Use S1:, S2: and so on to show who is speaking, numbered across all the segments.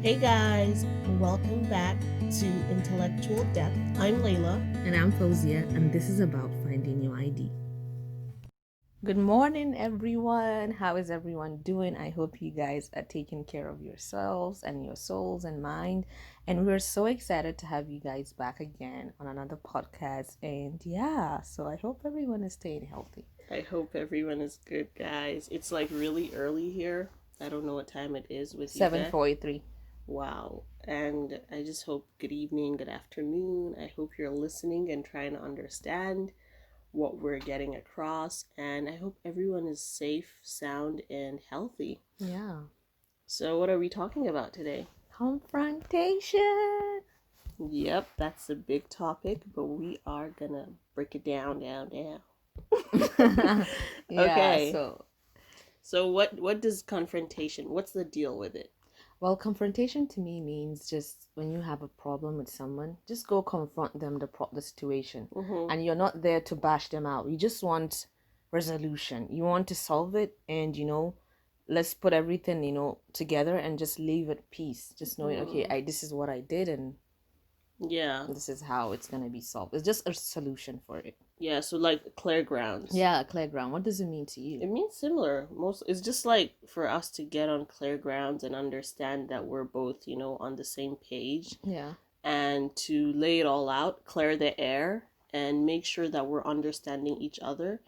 S1: Hey guys, welcome back to Intellectual Depth. I'm Layla.
S2: And I'm Fauzia, and this is about finding your ID. Good morning, everyone. How is everyone doing? I hope you guys are taking care of yourselves and your souls and mind. And we're so excited to have you guys back again on another podcast. And yeah, so I hope everyone is staying healthy.
S1: I hope everyone is good, guys. It's like really early here. I don't know what time it is with you guys.
S2: 7:43.
S1: Wow. And I just hope good evening, good afternoon. I hope you're listening and trying to understand what we're getting across. And I hope everyone is safe, sound, and healthy.
S2: Yeah.
S1: So, what are we talking about today?
S2: Confrontation.
S1: Yep, that's a big topic, but we are gonna break it down.
S2: Yeah,
S1: Okay.
S2: so
S1: So what does confrontation? What's the deal with it?
S2: well, confrontation to me means just when you have a problem with someone, just go confront them the situation.
S1: Mm-hmm.
S2: And you're not there to bash them out. You just want resolution. You want to solve it and let's put everything, together and just leave at peace. Just knowing, okay, this is what I did and
S1: Yeah.
S2: this is how it's gonna be solved. It's just a solution for it.
S1: Yeah, so like clear grounds.
S2: Yeah, clear ground. What does it mean to
S1: It
S2: you?
S1: means similar. Most it's just like for us to get on clear grounds and understand that we're both, on the same page
S2: Yeah.
S1: and to lay it all out, clear the air and make sure that we're understanding each other.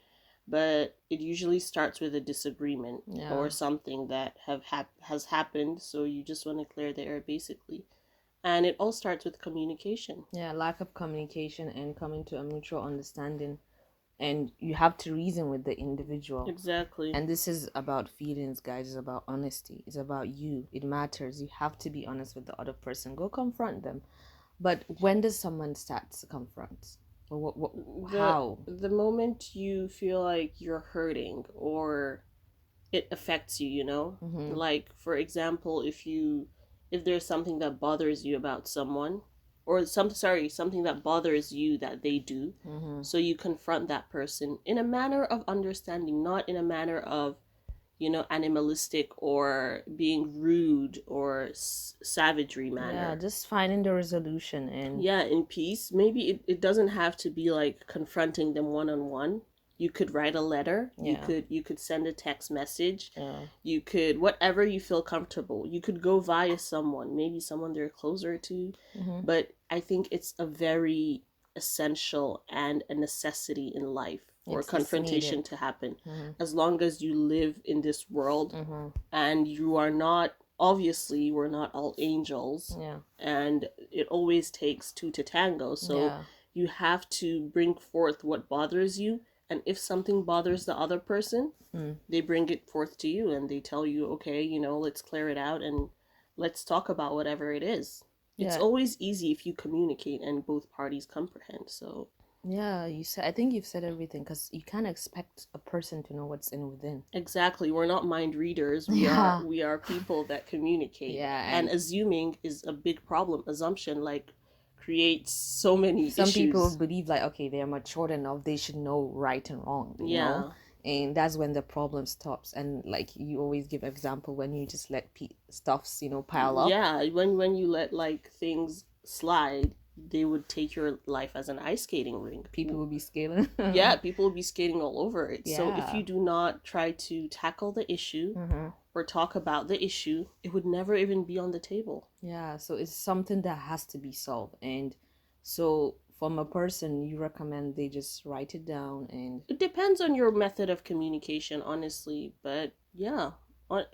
S1: But it usually starts with a disagreement
S2: Yeah.
S1: or something that has happened, so you just want to clear the air basically. And it all starts with communication.
S2: Yeah, lack of communication and coming to a mutual understanding. And you have to reason with the individual.
S1: Exactly.
S2: And this is about feelings, guys. It's about honesty. It's about you. It matters. You have to be honest with the other person. Go confront them. But when does someone start to confront? Or how?
S1: The moment you feel like you're hurting or it affects you,
S2: Mm-hmm.
S1: like for example, if there's something that bothers you about someone or something that bothers you that they do,
S2: Mm-hmm.
S1: so you confront that person in a manner of understanding, not in a manner of animalistic or being rude or savagery
S2: Yeah,
S1: manner.
S2: just finding the resolution and
S1: Yeah, in peace. Maybe it doesn't have to be like confronting them one on one. You could write a letter.
S2: yeah.
S1: You could send a text message.
S2: Yeah.
S1: You could whatever you feel comfortable. You could go via someone, maybe someone they're closer to.
S2: Mm-hmm.
S1: But I think it's a very essential and a necessity in life for
S2: It's
S1: confrontation
S2: needed.
S1: to happen.
S2: Mm-hmm.
S1: As long as you live in this world
S2: Mm-hmm.
S1: and you are not, obviously we're not all angels,
S2: Yeah.
S1: and it always takes two to tango, so
S2: Yeah.
S1: you have to bring forth what bothers you, and if something bothers the other person, they bring it forth to you and they tell you, okay, let's clear it out and let's talk about whatever it is. It's
S2: Yeah.
S1: always easy if you communicate and both parties comprehend. So
S2: Yeah, you said. I think you've said everything because you can't expect a person to know what's in within.
S1: exactly, we're not mind readers. We are
S2: Yeah,
S1: we are people that communicate,
S2: yeah,
S1: and
S2: and
S1: assuming is a big problem. Assumption like creates so many
S2: some people
S1: issues.
S2: believe like, okay, they're mature enough, they should know right and wrong,
S1: Yeah.
S2: and that's when the problem stops. And like you always give example when you just let stuffs, pile up.
S1: Yeah, when you let like things slide, they would take your life as an ice skating rink.
S2: People will be scaling.
S1: Yeah, people will be skating all over it. So if
S2: Yeah.
S1: you do not try to tackle the issue
S2: Mm-hmm.
S1: or talk about the issue, it would never even be on the table.
S2: Yeah, so it's something that has to be solved. And so from a person, you recommend they just write it down and
S1: It depends on your method of communication, honestly, but yeah,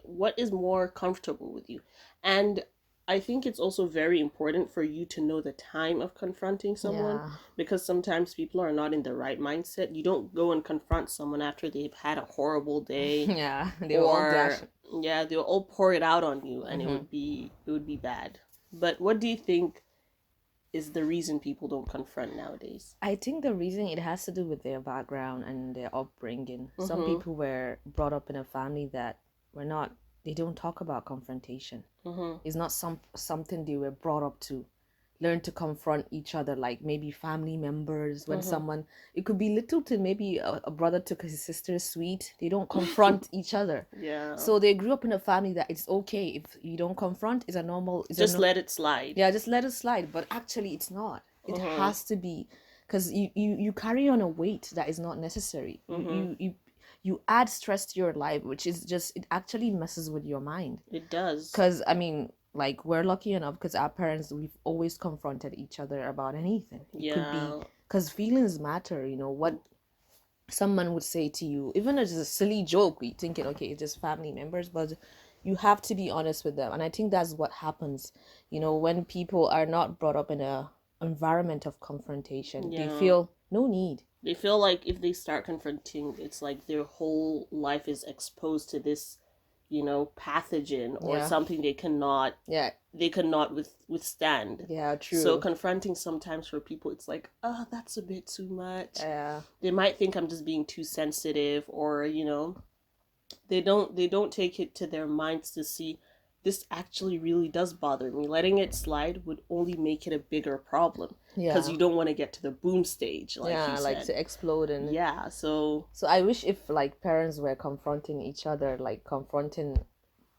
S1: what is more comfortable with you. And I think it's also very important for you to know the time of confronting someone,
S2: yeah.
S1: because sometimes people are not in the right mindset. You don't go and confront someone after they've had a horrible day,
S2: Yeah, they were all
S1: or
S2: dashing.
S1: yeah, they'll all pour it out on you and
S2: Mm-hmm.
S1: it would be bad. But what do you think is the reason people don't confront nowadays?
S2: I think the reason it has to do with their background and their upbringing. Some
S1: Mhm.
S2: people were brought up in a family that were not, they don't talk about confrontation.
S1: Mhm.
S2: It's not something they were brought up to. learn to confront each other, like maybe family members. When
S1: Mm-hmm.
S2: someone, it could be Littleton, maybe a brother took his sister's sweet, they don't confront each other.
S1: Yeah.
S2: So they grew up in a family that it's okay if you don't confront. It's a normal,
S1: Just let it slide.
S2: yeah, just let it slide. But actually it's not. It
S1: Mm-hmm.
S2: has to be, because you carry on a weight that is not necessary.
S1: Mm-hmm.
S2: You add stress to your life, which is just, it actually messes with your mind.
S1: It does.
S2: Because I mean, like, we're lucky enough because our parents, we've always confronted each other about anything. It could be,
S1: Yeah.
S2: because feelings matter, you know, what someone would say to you, even as a silly joke, we thinking, okay, it's just family members, but you have to be honest with them. And I think that's what happens, you know, when people are not brought up in a environment of confrontation. They
S1: Yeah.
S2: feel no need.
S1: They feel like if they start confronting, it's like their whole life is exposed to this, pathogen or
S2: Yeah.
S1: something
S2: Yeah.
S1: they cannot withstand.
S2: Yeah,
S1: So
S2: true.
S1: confronting sometimes for people, it's like, oh, that's a bit too much.
S2: Yeah.
S1: They might think I'm just being too sensitive, or they don't take it to their minds to see this actually really does bother me. Letting it slide would only make it a bigger problem because
S2: Yeah.
S1: you don't want to get to the boom stage, like
S2: Yeah,
S1: you
S2: like
S1: said.
S2: to explode. And
S1: Yeah, so
S2: so I wish if like parents were confronting each other, like confronting,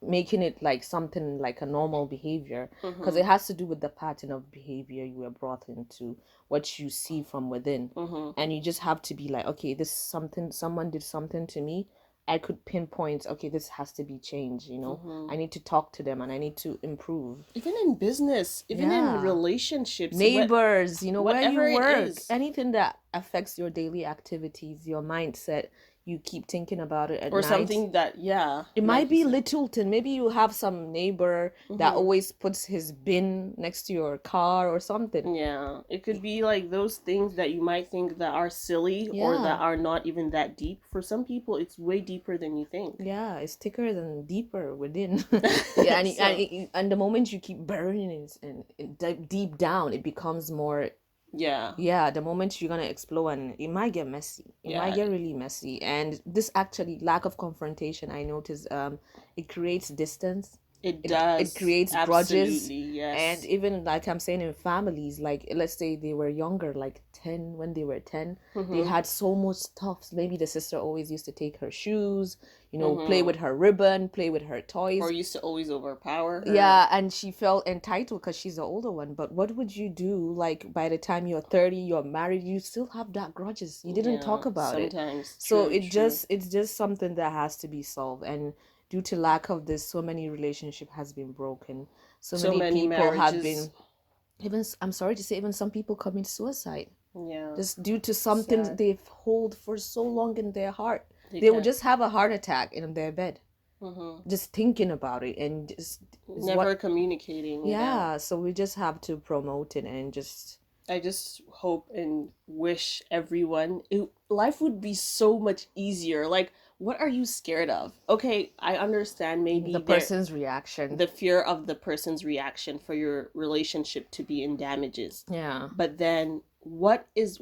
S2: making it like something like a normal behavior, because
S1: mhm,
S2: it has to do with the pattern of behavior you were brought into, what you see from within.
S1: mhm,
S2: And you just have to be like, okay, this something, someone did something to me, I could pinpoint, okay, this has to be changed, you know.
S1: mhm.
S2: I need to talk to them and I need to improve.
S1: Even in business, even in
S2: Yeah.
S1: relationships,
S2: Neighbors, you know, where you
S1: whatever it
S2: work,
S1: is,
S2: anything that affects your daily activities, your mindset, you keep thinking about it at
S1: or
S2: night.
S1: something that, yeah,
S2: It might
S1: like you
S2: be
S1: said.
S2: Littleton. Maybe you have some neighbor that
S1: Mhm.
S2: always puts his bin next to your car or something.
S1: Yeah, it could be like those things that you might think that are silly or that
S2: Yeah.
S1: are not even that deep. For some people, it's way deeper than you think.
S2: Yeah, it's thicker than deeper within. Yeah,
S1: So,
S2: and the moment you keep burying it and deep down, it becomes more.
S1: yeah,
S2: Yeah, the moment you're gonna explode, and it might get messy. It might
S1: yeah,
S2: get really messy. And this actually lack of confrontation, I notice, it creates distance.
S1: it
S2: It
S1: does.
S2: creates grudges.
S1: Absolutely,
S2: And
S1: yes.
S2: even like I'm saying, in families, like let's say they were younger, like 10, when they were 10, they
S1: Mm-hmm.
S2: had so much stuff. Maybe the sister always used to take her shoes, you know, play
S1: Mm-hmm.
S2: with her ribbon, play with her
S1: Or
S2: toys.
S1: used to always overpower her.
S2: Yeah, and she felt entitled because she's the older one. But what would you do? Like by the time you're 30, you're married, you still have that grudges. You didn't
S1: Yeah,
S2: talk about it.
S1: sometimes.
S2: So
S1: True, true.
S2: it's just something that has to be solved. And due to lack of this, so many relationship has been broken. So
S1: So
S2: many
S1: many
S2: people have
S1: marriages.
S2: been, even, I'm sorry to say, even some people commit suicide
S1: Yeah,
S2: just due to something
S1: sad.
S2: they've hold for so long in their heart.
S1: They
S2: They will
S1: can't.
S2: just have a heart attack in their bed,
S1: Mm-hmm.
S2: just thinking about it, and just is
S1: Never
S2: what.
S1: communicating it out.
S2: Yeah, so we just have to promote it and just
S1: I just hope and wish everyone life would be so much easier. Like, what are you scared of? Okay, I understand
S2: the
S1: maybe
S2: person's reaction.
S1: the fear of the person's reaction for your relationship to be in damages.
S2: Yeah.
S1: But then what is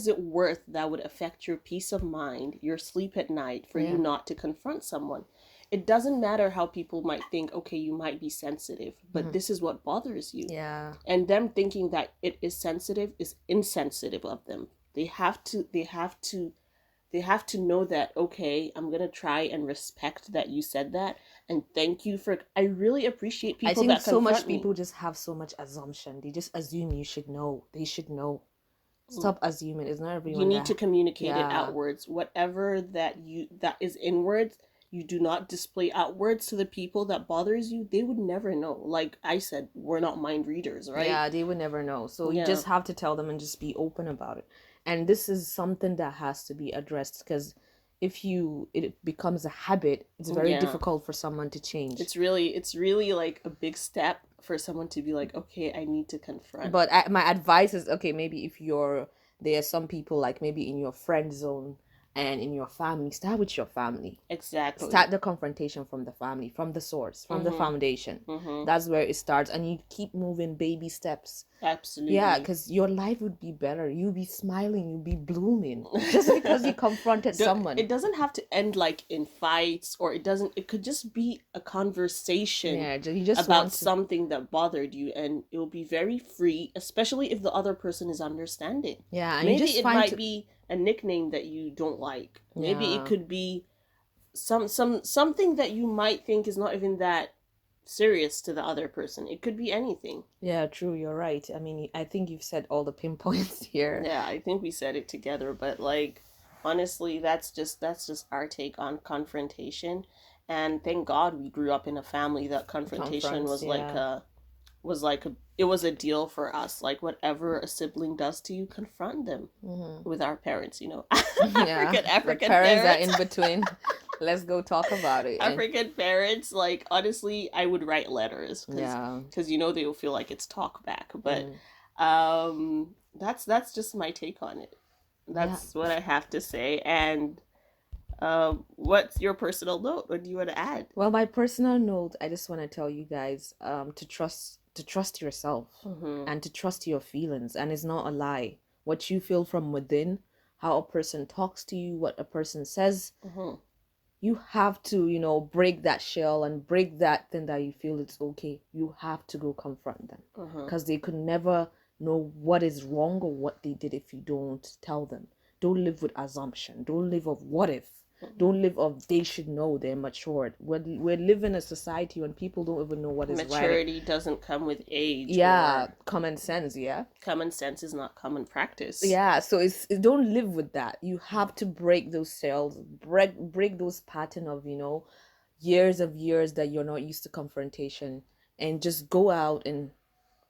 S1: it worth that would affect your peace of mind, your sleep at night, for you
S2: Yeah.
S1: not to confront someone? It doesn't matter how people might think, okay, you might be sensitive, but this is what bothers you.
S2: Yeah.
S1: And them thinking that it is sensitive is insensitive of them. They have to know that, okay, I'm going to try and respect that you said that, and thank you for, I really appreciate
S2: I
S1: people
S2: think
S1: that
S2: so much
S1: confront me.
S2: people just have so much assumption. They just assume you should know. They should know.
S1: Mm.
S2: Stop assuming. It's not
S1: You
S2: everyone
S1: need to
S2: that.
S1: communicate it
S2: Yeah.
S1: outwards. Whatever that is inwards, you do not display outwards to the people that bothers you. They would never know. Like I said, we're not mind readers, right?
S2: Yeah, they would never know. So you
S1: Yeah.
S2: just have to tell them and just be open about it. And this is something that has to be addressed, because if it becomes a habit, it's very
S1: Yeah.
S2: difficult for someone to change.
S1: It's really like a big step for someone to be like, okay, I need to confront.
S2: But my advice is, okay, maybe if you're, there are some people like maybe in your friend zone, and in your family. Start with your family.
S1: Exactly.
S2: Start the confrontation from the family, from the source, from the foundation. That's where it starts, and you keep moving baby steps.
S1: Absolutely.
S2: Yeah, because your life would be better. You'll be smiling, you'll be blooming just because you confronted someone.
S1: It doesn't have to end like in fights, or it could just be a conversation
S2: you just
S1: about something that bothered you, and it will be very free, especially if the other person is understanding.
S2: Yeah, and
S1: maybe it might be a nickname that you don't like. Maybe it could be something that you might think is not even that serious to the other person. It could be anything.
S2: Yeah, true, you're right. I mean, I think you've said all the pinpoints here.
S1: Yeah, I think we said it together, but like honestly, that's just our take on confrontation. And thank God we grew up in a family that confrontation was it was a deal for us. Like whatever a sibling does to you, confront them. With our parents, you know. African
S2: parents are in between. Let's go talk about it.
S1: African parents, like honestly, I would write letters because you know they will feel like it's talk back. But that's just my take on it. That's what I have to say. And what's your personal note? What do you want to add?
S2: Well, my personal note, I just want to tell you guys to trust yourself and to trust your feelings, and it's not a lie. What you feel from within, how a person talks to you, what a person says. You have to, you know, break that shell and break that thing that you feel it's okay. You have to go confront them because they could never know what is wrong or what they did if you don't tell them. Don't live with assumption. Don't live of what if. Don't live of they should know, they're matured. We're living in a society when people don't even know what is right.
S1: Maturity doesn't come with age.
S2: Yeah, common sense. Yeah,
S1: common sense is not common practice.
S2: Yeah, so don't live with that. You have to break those cells, break those pattern of, you know, years that you're not used to confrontation, and just go out and,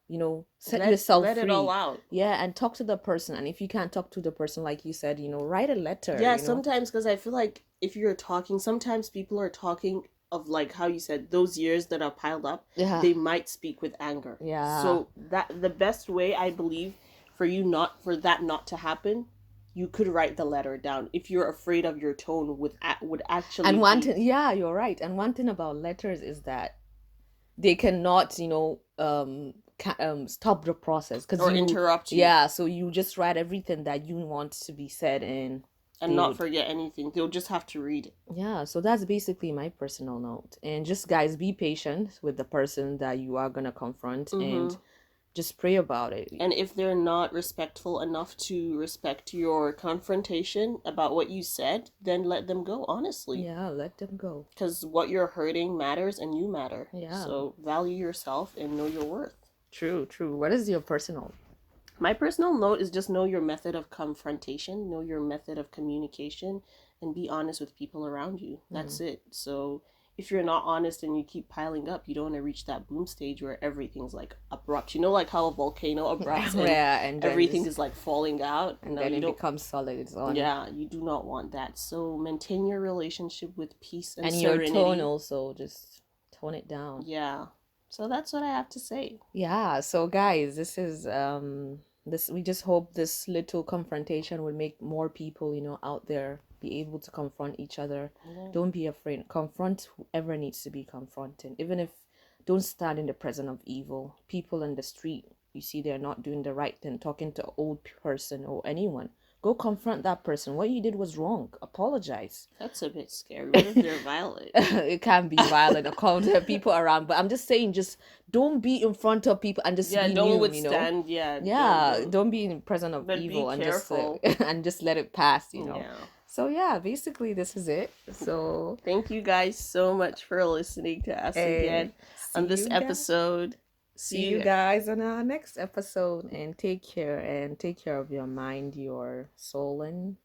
S2: you know, set yourself free. Let it all out. Yeah, and talk to the person. And if you can't talk to the person, like you said, you know, write a letter.
S1: Yeah, sometimes, because I feel like if you're talking, sometimes people are talking of, like how you said, those years that are piled up, they might speak with anger. Yeah. So that the best way, I believe, for that not to happen, you could write the letter down. If you're afraid of your tone would actually.
S2: And you're right. And one thing about letters is that they cannot, you know, stop the process
S1: or interrupt you.
S2: Yeah, so you just write everything that you want to be said and
S1: not forget anything. They'll just have to read it.
S2: Yeah, so that's basically my personal note. And just, guys, be patient with the person that you are gonna confront and just pray about it.
S1: And if they're not respectful enough to respect your confrontation about what you said, then let them go, honestly.
S2: Yeah, let them go.
S1: Because what you're hurting matters and you matter. Yeah. So value yourself and know your worth.
S2: True. What is your personal?
S1: My personal note is just know your method of confrontation, know your method of communication, and be honest with people around you. That's it. So if you're not honest and you keep piling up, you don't want to reach that boom stage where everything's like abrupt. You know, like how a volcano erupts and everything is like falling out.
S2: And then it becomes solid. It's on.
S1: Yeah, you do not want that. So maintain your relationship with peace and
S2: serenity. Your tone also, just tone it down.
S1: Yeah. So that's what I have to say.
S2: Yeah. So guys, this is we just hope this little confrontation will make more people, you know, out there be able to confront each other. Yeah. Don't be afraid. Confront whoever needs to be confronted. Even if don't stand in the presence of evil. People in the street, you see they're not doing the right thing, talking to an old person or anyone. Go confront that person. What you did was wrong. Apologize.
S1: That's a bit scary. What if they're violent?
S2: It can be violent. Call people around. But I'm just saying, just don't be in front of people and just be
S1: don't
S2: new,
S1: withstand.
S2: You know? Don't be in presence of evil and just let it pass. You know. Yeah. So yeah, basically this is it. So
S1: thank you guys so much for listening to us again on this episode.
S2: See you guys on our next episode, and take care of your mind, your soul, and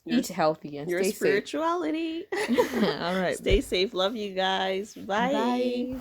S2: eat healthy and
S1: your
S2: stay
S1: spirituality.
S2: Safe. All right.
S1: Stay safe. Love you guys. Bye.
S2: Bye.